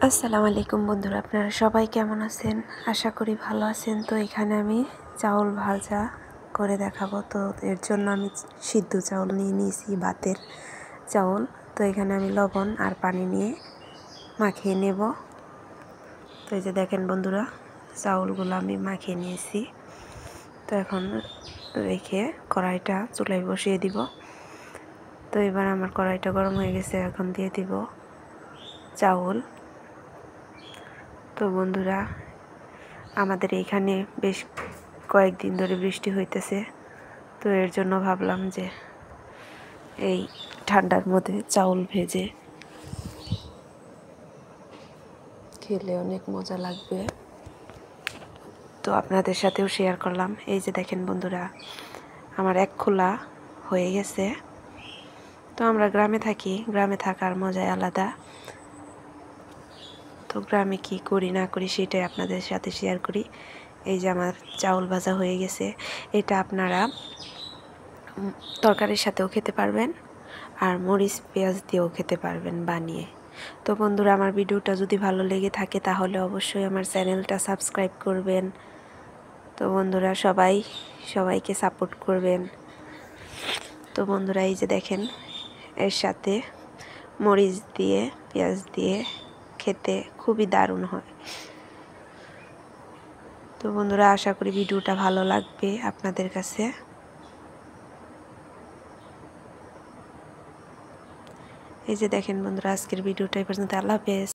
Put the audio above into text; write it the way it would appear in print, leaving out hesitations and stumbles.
আসসালামু আলাইকুম বন্ধুরা, আপনারা সবাই কেমন আছেন? আশা করি ভালো আছেন। তো এখানে আমি চাউল ভাজা করে দেখাবো। তো এর জন্য আমি সিদ্ধ চাউল নিয়ে নিয়েছি, ভাতের চাউল। তো এখানে আমি লবণ আর পানি নিয়ে মাখিয়ে নেব। তো এই যে দেখেন বন্ধুরা, চাউলগুলো আমি মাখিয়ে নিয়েছি। তো এখন রেখে কড়াইটা চুলায় বসিয়ে দিব। তো এবার আমার কড়াইটা গরম হয়ে গেছে, এখন দিয়ে দিব চাউল। তো বন্ধুরা, আমাদের এইখানে বেশ কয়েকদিন ধরে বৃষ্টি হইতেছে। তো এর জন্য ভাবলাম যে এই ঠান্ডার মধ্যে চাউল ভেজে খেলে অনেক মজা লাগবে। তো আপনাদের সাথেও শেয়ার করলাম। এই যে দেখেন বন্ধুরা, আমার এক খোলা হয়ে গেছে। তো আমরা গ্রামে থাকি, গ্রামে থাকার মজাই আলাদা। তো গ্রামে কি করি না করি সেটাই আপনাদের সাথে শেয়ার করি। এই যে আমার চাউল ভাজা হয়ে গেছে। এটা আপনারা তরকারির সাথেও খেতে পারবেন, আর মরিচ পেঁয়াজ দিয়েও খেতে পারবেন বানিয়ে। তো বন্ধুরা, আমার ভিডিওটা যদি ভালো লেগে থাকে তাহলে অবশ্যই আমার চ্যানেলটা সাবস্ক্রাইব করবেন। তো বন্ধুরা, সবাইকে সাপোর্ট করবেন। তো বন্ধুরা, এই যে দেখেন, এর সাথে মরিচ দিয়ে পেঁয়াজ দিয়ে খেতে খুবই দারুণ হয়। তো বন্ধুরা, আশা করি ভিডিওটা ভালো লাগবে আপনাদের কাছে। এই যে দেখেন বন্ধুরা, আজকের ভিডিওটা এই পর্যন্ত। আল্লাহ হাফেজ।